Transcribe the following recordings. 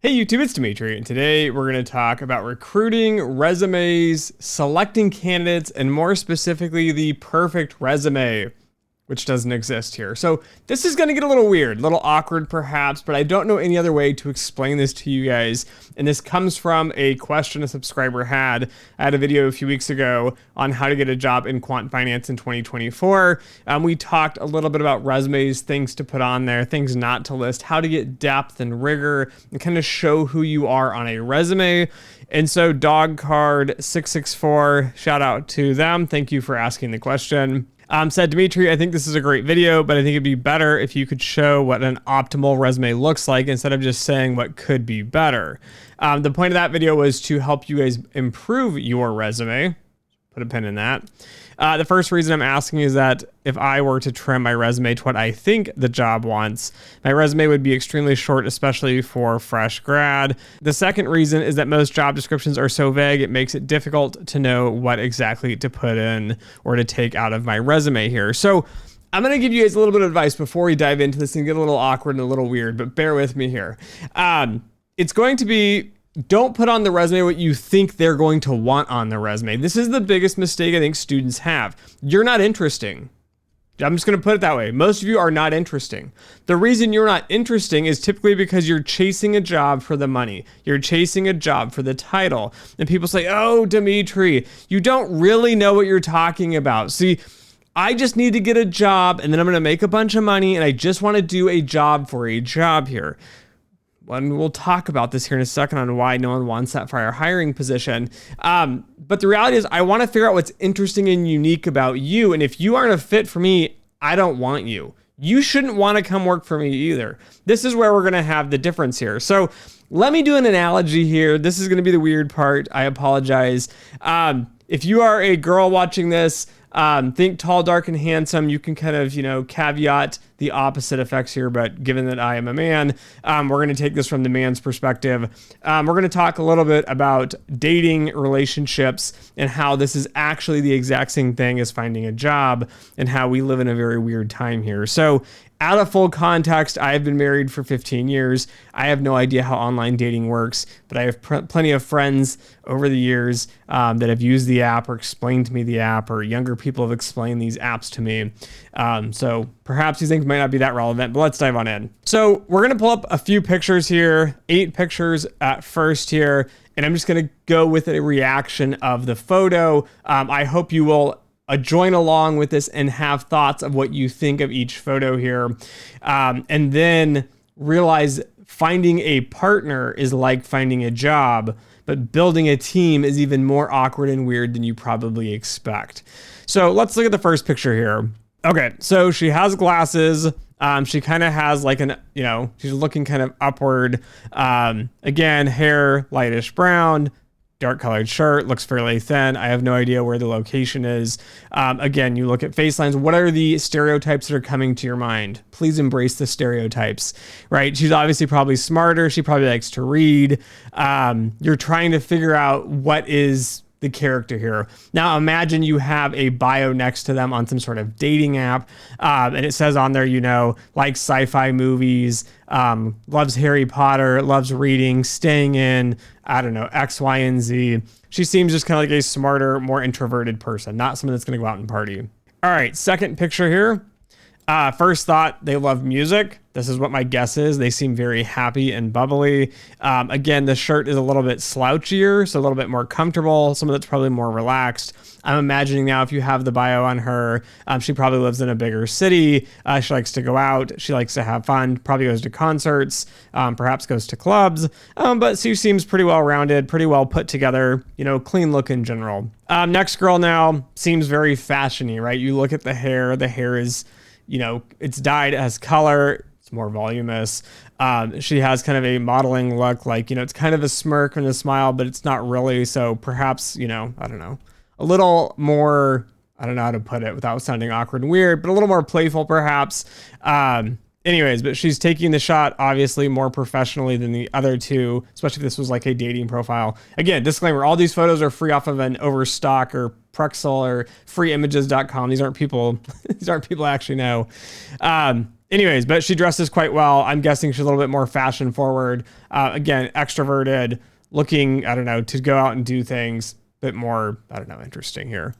Hey YouTube, it's Dimitri, and today we're going to talk about recruiting, resumes, selecting candidates, and more specifically, the perfect resume, which doesn't exist here. So this is going to get a little weird, a little awkward perhaps, but I don't know any other way to explain this to you guys. And this comes from a question a subscriber had. I had a video a few weeks ago on how to get a job in quant finance in 2024. We talked a little bit about resumes, things to put on there, things not to list, how to get depth and rigor, and kind of show who you are on a resume. And so DogCard664, shout out to them. Thank you for asking the question. Said, Dimitri, I think this is a great video, but I think it'd be better if you could show what an optimal resume looks like instead of just saying what could be better. The point of that video was to help you guys improve your resume. Put a pin in that. The first reason I'm asking is that if I were to trim my resume to what I think the job wants, my resume would be extremely short, especially for fresh grad. The second reason is that most job descriptions are so vague, it makes it difficult to know what exactly to put in or to take out of my resume here. So I'm going to give you guys a little bit of advice before we dive into this and get a little awkward and a little weird, but bear with me here. It's going to be, don't put on the resume what you think they're going to want on the resume. This is the biggest mistake I think students have. You're not interesting. I'm just going to put it that way. Most of you are not interesting. The reason you're not interesting is typically because you're chasing a job for the money. You're chasing a job for the title. And people say, oh, Dimitri, you don't really know what you're talking about. See, I just need to get a job and then I'm going to make a bunch of money and I just want to do a job for a job here. And we'll talk about this here in a second on why no one wants that for our hiring position. But the reality is I want to figure out what's interesting and unique about you. And if you aren't a fit for me, I don't want you. You shouldn't want to come work for me either. This is where we're going to have the difference here. So let me do an analogy here. This is going to be the weird part. I apologize. If you are a girl watching this, think tall, dark, and handsome. You can kind of, caveat the opposite effects here, but given that I am a man, we're going to take this from the man's perspective. We're going to talk a little bit about dating, relationships, and how this is actually the exact same thing as finding a job and how we live in a very weird time here. So out of full context, I have been married for 15 years. I have no idea how online dating works, but I have plenty of friends over the years that have used the app or explained to me the app, or younger people have explained these apps to me. So perhaps these things might not be that relevant, but let's dive on in. So we're going to pull up a few pictures here, 8 pictures at first here, and I'm just going to go with a reaction of the photo. I hope you will join along with this and have thoughts of what you think of each photo here. And then realize finding a partner is like finding a job, but building a team is even more awkward and weird than you probably expect. So let's look at the first picture here. Okay, so she has glasses. She kind of has like she's looking kind of upward. Again, hair, lightish brown, dark colored shirt, looks fairly thin. I have no idea where the location is. Again, you look at face lines. What are the stereotypes that are coming to your mind? Please embrace the stereotypes, right? She's obviously probably smarter. She probably likes to read. You're trying to figure out what is the character here. Now imagine you have a bio next to them on some sort of dating app, and it says on there, likes sci-fi movies, loves Harry Potter, loves reading, staying in, X, Y, and Z. She seems just kind of like a smarter, more introverted person, not someone that's going to go out and party. All right, second picture here. First thought, they love music. This is what my guess is. They seem very happy and bubbly. Again, the shirt is a little bit slouchier, so a little bit more comfortable. Some of that's probably more relaxed. I'm imagining now if you have the bio on her, she probably lives in a bigger city. She likes to go out. She likes to have fun, probably goes to concerts, perhaps goes to clubs. But she seems pretty well-rounded, pretty well put together, clean look in general. Next girl now seems very fashiony, right? You look at the hair is, it's dyed, it has color, it's more voluminous. She has kind of a modeling look, like, it's kind of a smirk and a smile, but it's not really. So perhaps, a little more, I don't know how to put it without sounding awkward and weird, but a little more playful perhaps. Anyways, but she's taking the shot obviously more professionally than the other two, especially if this was like a dating profile. Again, disclaimer, all these photos are free off of an Overstock or Prexel or freeimages.com. These aren't people I actually know. Anyways, but she dresses quite well. I'm guessing she's a little bit more fashion forward. Again, extroverted, looking, I don't know, to go out and do things, a bit more, I don't know, interesting here.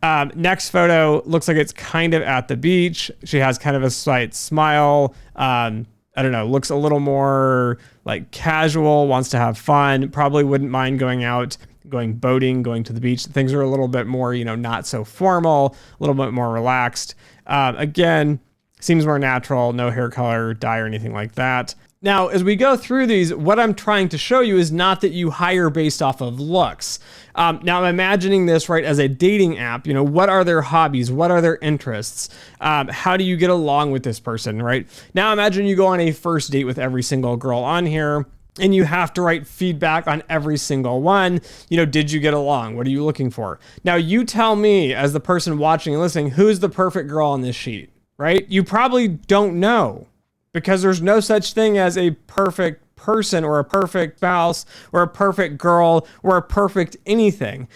Next photo looks like it's kind of at the beach. She has kind of a slight smile. I don't know, looks a little more like casual, wants to have fun, probably wouldn't mind going out, going boating, going to the beach. Things are a little bit more, not so formal, a little bit more relaxed. Again, seems more natural, no hair color, dye, or anything like that. Now, as we go through these, what I'm trying to show you is not that you hire based off of looks. Now, I'm imagining this, right, as a dating app. What are their hobbies? What are their interests? How do you get along with this person, right? Now, imagine you go on a first date with every single girl on here, and you have to write feedback on every single one. Did you get along? What are you looking for? Now, you tell me, as the person watching and listening, who's the perfect girl on this sheet, right? You probably don't know, because there's no such thing as a perfect person or a perfect spouse or a perfect girl or a perfect anything.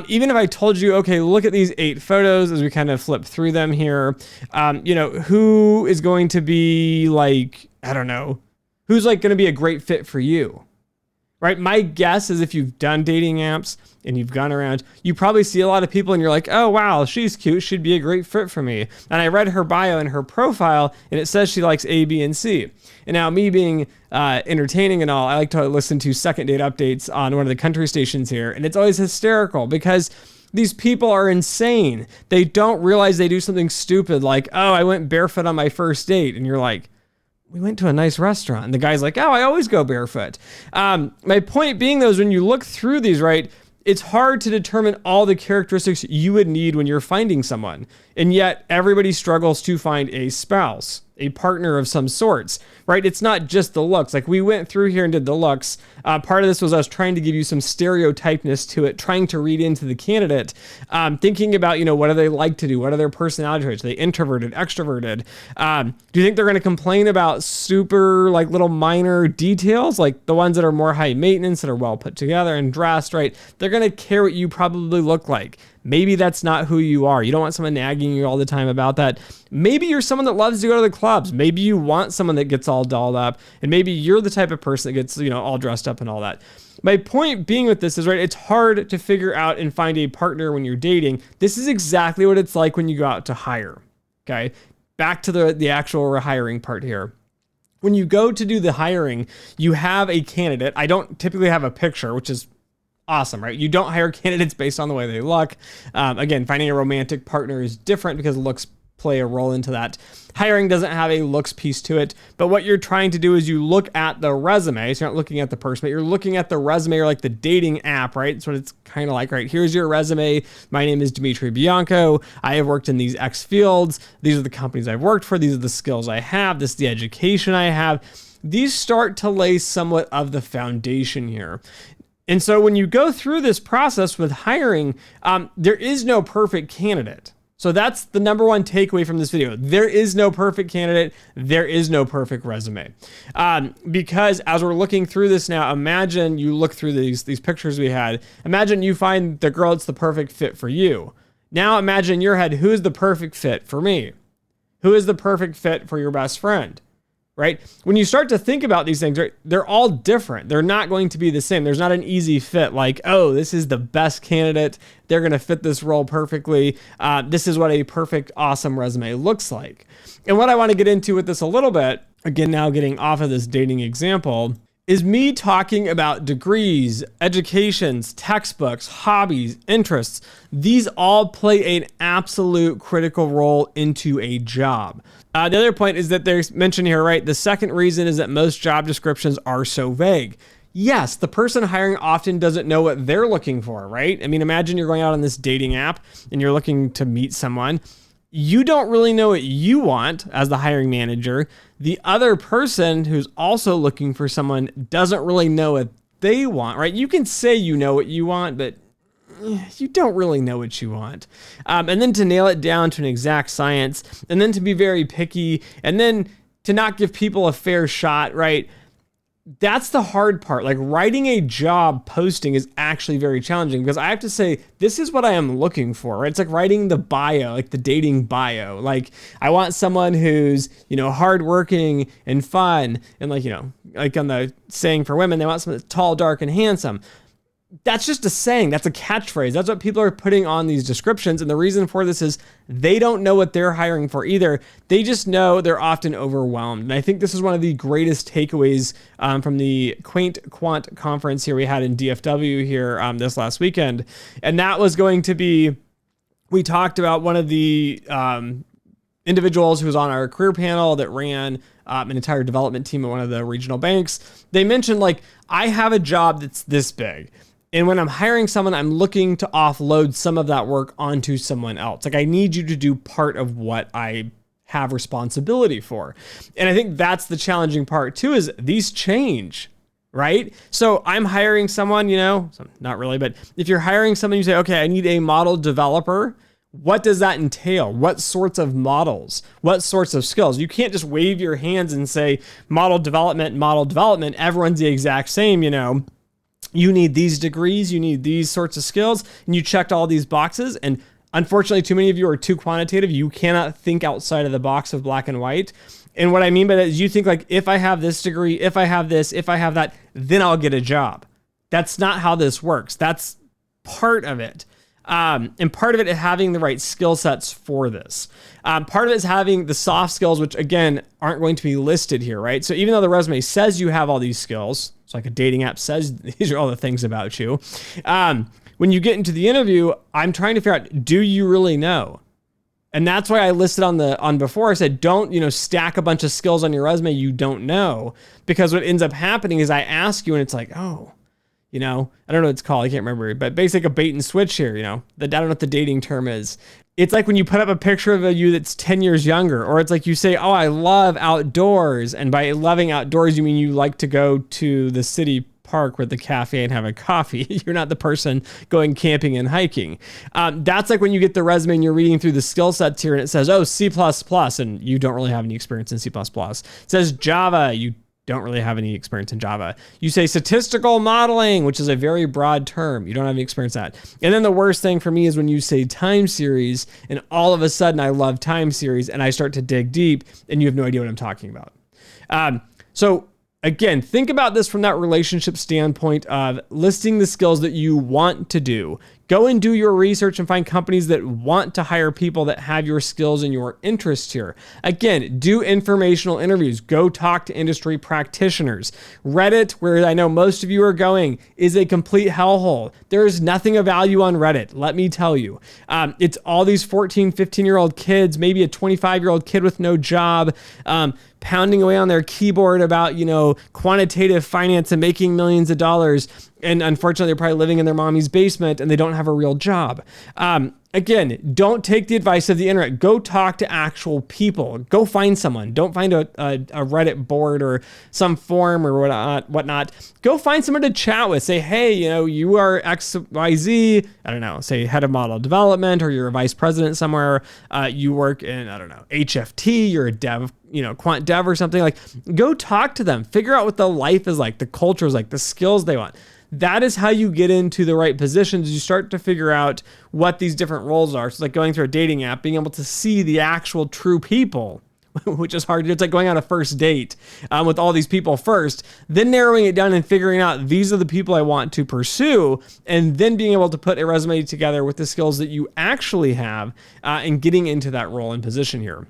Even if I told you, okay, look at these 8 photos as we kind of flip through them here, who is going to be like, I don't know, who's like going to be a great fit for you, right? My guess is if you've done dating apps and you've gone around, you probably see a lot of people and you're like, oh, wow, she's cute. She'd be a great fit for me. And I read her bio and her profile and it says she likes A, B, and C. And now me being entertaining and all, I like to listen to second date updates on one of the country stations here. And it's always hysterical because these people are insane. They don't realize they do something stupid like, oh, I went barefoot on my first date. And you're like, we went to a nice restaurant. And the guy's like, oh, I always go barefoot. My point being, though, is when you look through these, right, it's hard to determine all the characteristics you would need when you're finding someone. And yet everybody struggles to find a spouse, a partner of some sorts, right? It's not just the looks. Like we went through here and did the looks. Part of this was us trying to give you some stereotypeness to it, trying to read into the candidate, thinking about, what do they like to do? What are their personality traits? Are they introverted, extroverted? Do you think they're going to complain about super like little minor details, like the ones that are more high maintenance, that are well put together and dressed, right? They're going to care what you probably look like. Maybe that's not who you are. You don't want someone nagging you all the time about that. Maybe you're someone that loves to go to the clubs. Maybe you want someone that gets all dolled up, and maybe you're the type of person that gets, all dressed up and all that. My point being with this is, right, it's hard to figure out and find a partner when you're dating. This is exactly what it's like when you go out to hire. Okay. Back to the actual hiring part here. When you go to do the hiring, you have a candidate. I don't typically have a picture, which is awesome, right? You don't hire candidates based on the way they look. Again, finding a romantic partner is different because looks play a role into that. Hiring doesn't have a looks piece to it, but what you're trying to do is you look at the resume. So you're not looking at the person, but you're looking at the resume, or like the dating app, right? That's what it's kind of like, right? Here's your resume. My name is Dimitri Bianco. I have worked in these X fields. These are the companies I've worked for. These are the skills I have. This is the education I have. These start to lay somewhat of the foundation here. And so when you go through this process with hiring, there is no perfect candidate. So that's the number one takeaway from this video. There is no perfect candidate. There is no perfect resume. Because as we're looking through this now, imagine you look through these pictures we had. Imagine you find the girl that's the perfect fit for you. Now imagine in your head, who is the perfect fit for me? Who is the perfect fit for your best friend? Right? When you start to think about these things, right, they're all different. They're not going to be the same. There's not an easy fit like, oh, this is the best candidate. They're going to fit this role perfectly. This is what a perfect, awesome resume looks like. And what I want to get into with this a little bit, again, now getting off of this dating example, is me talking about degrees, educations, textbooks, hobbies, interests. These all play an absolute critical role into a job. The other point is that there's mentioned here, right? The second reason is that most job descriptions are so vague. Yes, the person hiring often doesn't know what they're looking for, right? I mean, imagine you're going out on this dating app and you're looking to meet someone. You don't really know what you want as the hiring manager. The other person who's also looking for someone doesn't really know what they want, right? You can say you know what you want, but you don't really know what you want. And then to nail it down to an exact science, and then to be very picky, and then to not give people a fair shot, right? that's the hard part. Like writing a job posting is actually very challenging because I have to say, this is what I am looking for, right? It's like writing the bio, like the dating bio. Like I want someone who's, hardworking and fun and like on the saying for women, they want someone that's tall, dark, and handsome. That's just a saying. That's a catchphrase. That's what people are putting on these descriptions. And the reason for this is they don't know what they're hiring for either. They just know they're often overwhelmed. And I think this is one of the greatest takeaways from the Quaint Quant conference here we had in DFW here this last weekend. And that was going to be, we talked about one of the individuals who was on our career panel that ran an entire development team at one of the regional banks. They mentioned I have a job that's this big. And when I'm hiring someone, I'm looking to offload some of that work onto someone else. Like I need you to do part of what I have responsibility for. And I think that's the challenging part too, is these change, right? So I'm hiring someone, not really, but if you're hiring someone, you say, okay, I need a model developer. What does that entail? What sorts of models? What sorts of skills? You can't just wave your hands and say model development. Everyone's the exact same, You need these degrees, you need these sorts of skills, and you checked all these boxes. And unfortunately, too many of you are too quantitative. You cannot think outside of the box of black and white. And what I mean by that is you think if I have this degree, if I have this, if I have that, then I'll get a job. That's not how this works. That's part of it. And part of it is having the right skill sets for this. Part of it is having the soft skills, which again, aren't going to be listed here, right? So even though the resume says you have all these skills, it's like a dating app says, these are all the things about you. When you get into the interview, I'm trying to figure out, do you really know? And that's why I listed on before, I said, don't, stack a bunch of skills on your resume you don't know, because what ends up happening is I ask you and it's like, oh, I don't know what it's called. I can't remember, but basically a bait and switch here, I don't know what the dating term is. It's like when you put up a picture of you that's 10 years younger, or it's like you say, oh, I love outdoors. And by loving outdoors, you mean you like to go to the city park with the cafe and have a coffee. You're not the person going camping and hiking. That's like when you get the resume and you're reading through the skill sets here and it says, oh, C++, and you don't really have any experience in C++. It says Java, you don't really have any experience in Java. You say statistical modeling, which is a very broad term. You don't have any experience in that. And then the worst thing for me is when you say time series, and all of a sudden I love time series, and I start to dig deep, and you have no idea what I'm talking about. So again, think about this from that relationship standpoint of listing the skills that you want to do. Go and do your research and find companies that want to hire people that have your skills and your interests here. Again, do informational interviews. Go talk to industry practitioners. Reddit, where I know most of you are going, is a complete hellhole. There is nothing of value on Reddit, let me tell you. It's all these 14, 15-year-old kids, maybe a 25-year-old kid with no job, pounding away on their keyboard about, quantitative finance and making millions of dollars. And unfortunately, they're probably living in their mommy's basement and they don't have a real job. Again, don't take the advice of the internet. Go talk to actual people. Go find someone. Don't find a Reddit board or some forum or whatnot. Go find someone to chat with. Say, hey, you are XYZ, I don't know, say head of model development, or you're a vice president somewhere. You work in, I don't know, HFT, you're a dev, quant dev or something. Go talk to them. Figure out what the life is like, the culture is like, the skills they want. That is how you get into the right positions. You start to figure out what these different roles are. So it's like going through a dating app, being able to see the actual true people, which is hard. It's like going on a first date with all these people first, then narrowing it down and figuring out these are the people I want to pursue, and then being able to put a resume together with the skills that you actually have and getting into that role and position here.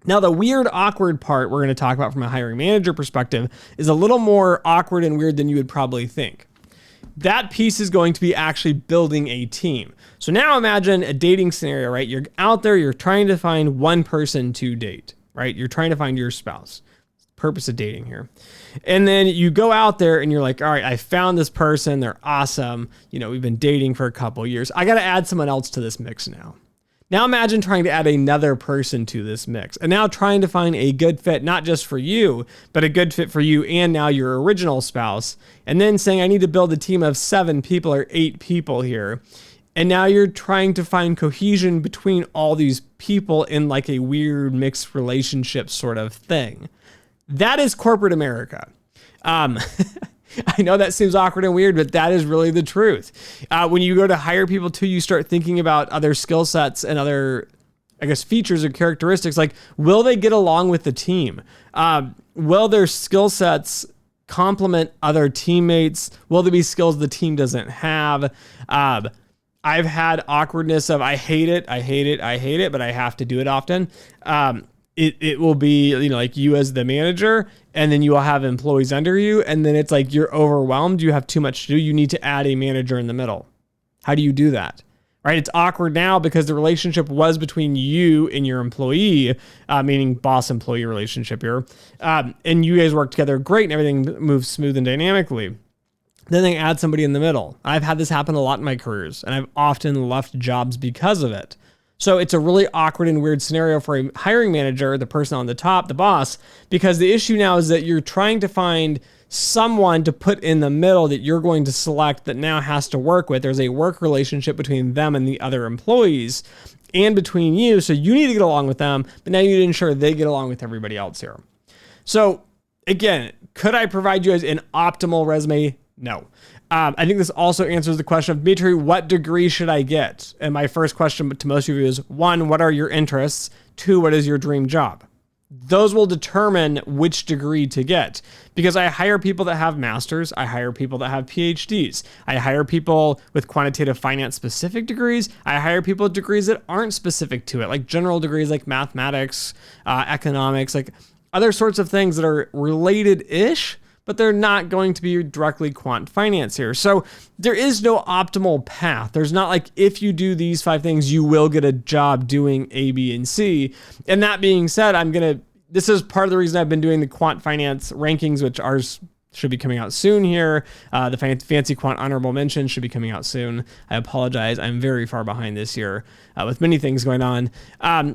Now, the weird, awkward part we're going to talk about from a hiring manager perspective is a little more awkward and weird than you would probably think. That piece is going to be actually building a team. So now imagine a dating scenario, right? You're out there, you're trying to find one person to date, right? You're trying to find your spouse. Purpose of dating here. And then you go out there and you're like, all right, I found this person. They're awesome. We've been dating for a couple of years. I got to add someone else to this mix now. Now imagine trying to add another person to this mix, and now trying to find a good fit, not just for you, but a good fit for you and now your original spouse. And then saying, I need to build a team of 7 people or 8 people here. And now you're trying to find cohesion between all these people in like a weird mixed relationship sort of thing. That is corporate America. Um, I know that seems awkward and weird, but that is really the truth. When you go to hire people too, you start thinking about other skill sets and other, I guess, features or characteristics. Like, will they get along with the team? Will their skill sets complement other teammates? Will there be skills the team doesn't have? I've had awkwardness of, I hate it, but I have to do it often. It will be, like you as the manager, and then you will have employees under you. And then it's like, you're overwhelmed. You have too much to do. You need to add a manager in the middle. How do you do that? Right? It's awkward now because the relationship was between you and your employee, meaning boss-employee relationship here. And you guys work together great and everything moves smooth and dynamically. Then they add somebody in the middle. I've had this happen a lot in my careers, and I've often left jobs because of it. So it's a really awkward and weird scenario for a hiring manager, the person on the top, the boss, because the issue now is that you're trying to find someone to put in the middle that you're going to select that now has to work with. There's a work relationship between them and the other employees and between you. So you need to get along with them, but now you need to ensure they get along with everybody else here. So again, could I provide you as an optimal resume? No. I think this also answers the question of, Dimitri, what degree should I get? And my first question to most of you is, 1, what are your interests? 2, what is your dream job? Those will determine which degree to get, because I hire people that have masters. I hire people that have PhDs. I hire people with quantitative finance specific degrees. I hire people with degrees that aren't specific to it, like general degrees like mathematics, economics, like other sorts of things that are related-ish, but they're not going to be directly quant finance here. So there is no optimal path. There's not like, if you do these 5 things, you will get a job doing A, B, and C. And that being said, this is part of the reason I've been doing the quant finance rankings, which ours should be coming out soon here. The fancy quant honorable mention should be coming out soon. I apologize. I'm very far behind this year with many things going on.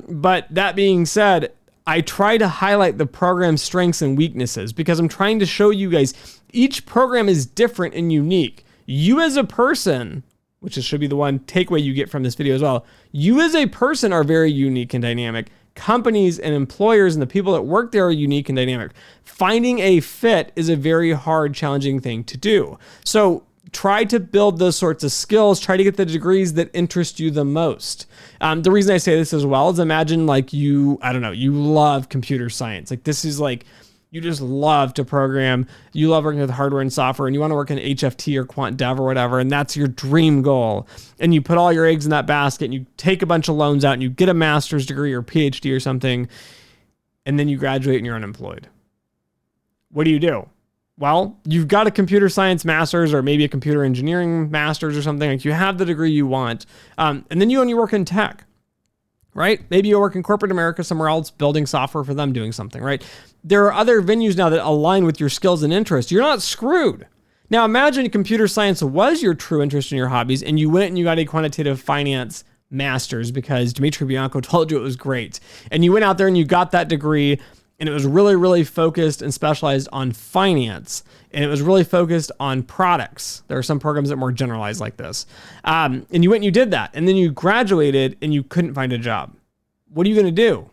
But that being said, I try to highlight the program's strengths and weaknesses because I'm trying to show you guys each program is different and unique. You as a person, which should be the one takeaway you get from this video as well, you as a person are very unique and dynamic. Companies and employers and the people that work there are unique and dynamic. Finding a fit is a very hard, challenging thing to do. So try to build those sorts of skills. Try to get the degrees that interest you the most. The reason I say this as well is, imagine like you love computer science. Like, this is like, you just love to program. You love working with hardware and software, and you want to work in HFT or quant dev or whatever, and that's your dream goal. And you put all your eggs in that basket, and you take a bunch of loans out, and you get a master's degree or PhD or something, and then you graduate and you're unemployed. What do? Well, you've got a computer science master's or maybe a computer engineering master's or something. Like, you have the degree you want. And then you only work in tech, right? Maybe you work in corporate America somewhere else, building software for them, doing something, right? There are other venues now that align with your skills and interests. You're not screwed. Now, imagine computer science was your true interest in your hobbies, and you went and you got a quantitative finance master's because Dimitri Bianco told you it was great. And you went out there and you got that degree, and it was really, really focused and specialized on finance. And it was really focused on products. There are some programs that are more generalized like this. And you went and you did that. And then you graduated and you couldn't find a job. What are you going to do?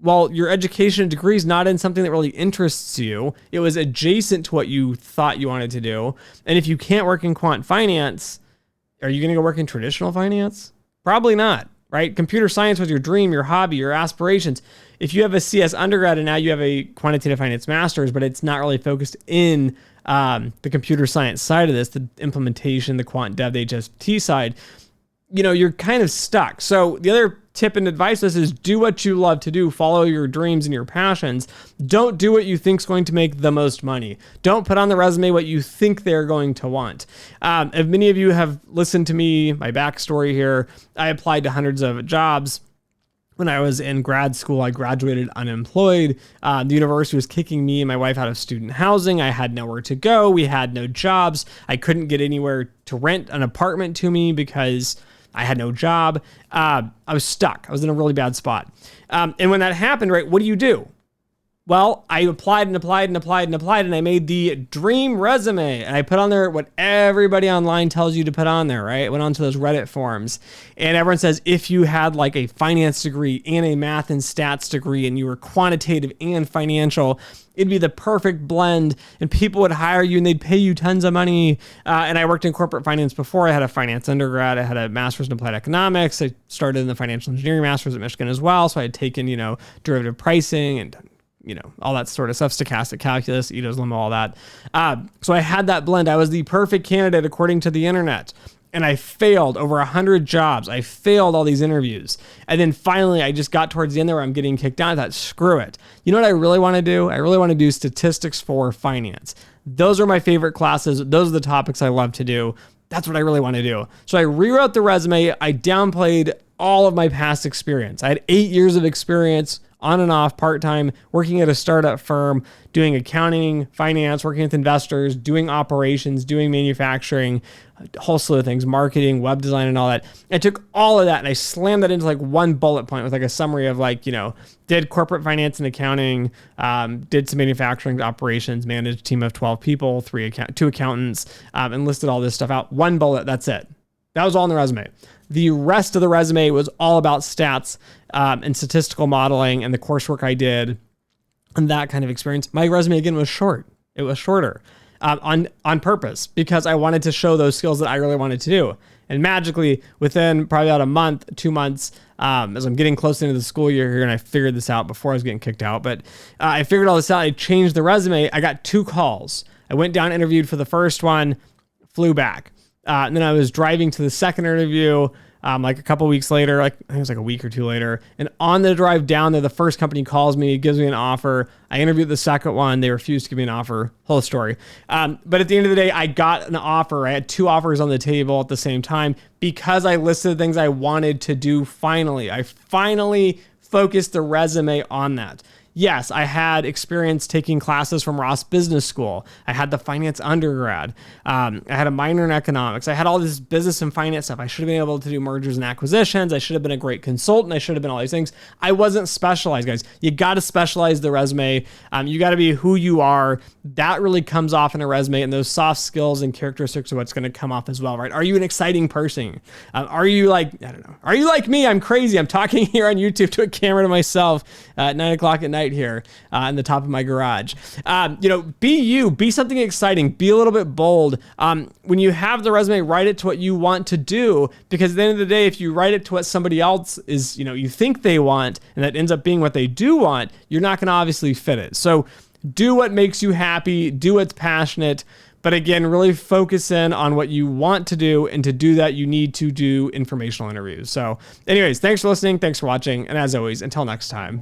Well, your education degree is not in something that really interests you. It was adjacent to what you thought you wanted to do. And if you can't work in quant finance, are you going to go work in traditional finance? Probably not. Right? Computer science was your dream, your hobby, your aspirations. If you have a CS undergrad and now you have a quantitative finance master's, but it's not really focused in the computer science side of this, the implementation, the quant dev, the HFT side, you're kind of stuck. So the other tip and advice is do what you love to do. Follow your dreams and your passions. Don't do what you think is going to make the most money. Don't put on the resume what you think they're going to want. If many of you have listened to me, my backstory here, I applied to hundreds of jobs. When I was in grad school, I graduated unemployed. The university was kicking me and my wife out of student housing. I had nowhere to go. We had no jobs. I couldn't get anywhere to rent an apartment to me because I had no job. I was stuck. I was in a really bad spot. And when that happened, right, what do? Well, I applied and applied and applied and applied, and I made the dream resume. And I put on there what everybody online tells you to put on there, right? I went onto those Reddit forums, and everyone says if you had like a finance degree and a math and stats degree, and you were quantitative and financial, it'd be the perfect blend, and people would hire you and they'd pay you tons of money. And I worked in corporate finance before. I had a finance undergrad. I had a master's in applied economics. I started in the financial engineering master's at Michigan as well. So I had taken, derivative pricing and all that sort of stuff, stochastic calculus, Ito's lemma, all that. So I had that blend. I was the perfect candidate according to the internet. And I failed over 100 jobs. I failed all these interviews. And then finally, I just got towards the end there where I'm getting kicked out. I thought, screw it. You know what I really want to do? I really want to do statistics for finance. Those are my favorite classes. Those are the topics I love to do. That's what I really want to do. So I rewrote the resume. I downplayed all of my past experience. I had 8 years of experience on and off, part-time, working at a startup firm, doing accounting, finance, working with investors, doing operations, doing manufacturing, a whole slew of things, marketing, web design, and all that. I took all of that and I slammed that into like one bullet point with like a summary of like, did corporate finance and accounting, did some manufacturing operations, managed a team of 12 people, 2 accountants, and listed all this stuff out. One bullet, that's it. That was all in the resume. The rest of the resume was all about stats and statistical modeling and the coursework I did and that kind of experience. My resume, again, was short. It was shorter on purpose because I wanted to show those skills that I really wanted to do. And magically, within probably about a month, 2 months, as I'm getting close into the school year here, and I figured this out before I was getting kicked out, but I figured all this out. I changed the resume. I got 2 calls. I went down, interviewed for the first one, flew back. And then I was driving to the second interview, like a couple weeks later, I think it was like a week or 2 later. And on the drive down there, the first company calls me, gives me an offer. I interviewed the second one. They refused to give me an offer. Whole story. But at the end of the day, I got an offer. I had 2 offers on the table at the same time because I listed things I wanted to do finally. I finally focused the resume on that. Yes, I had experience taking classes from Ross Business School. I had the finance undergrad. I had a minor in economics. I had all this business and finance stuff. I should have been able to do mergers and acquisitions. I should have been a great consultant. I should have been all these things. I wasn't specialized, guys. You got to specialize the resume. You got to be who you are. That really comes off in a resume, and those soft skills and characteristics are what's going to come off as well, right? Are you an exciting person? Are you like, I don't know. Are you like me? I'm crazy. I'm talking here on YouTube to a camera to myself at 9 o'clock at night here in the top of my garage. Be you, be something exciting, be a little bit bold. When you have the resume, write it to what you want to do, because at the end of the day, if you write it to what somebody else is, you think they want, and that ends up being what they do want, you're not going to obviously fit it. So do what makes you happy, do what's passionate. But again, really focus in on what you want to do. And to do that, you need to do informational interviews. So anyways, thanks for listening. Thanks for watching. And as always, until next time.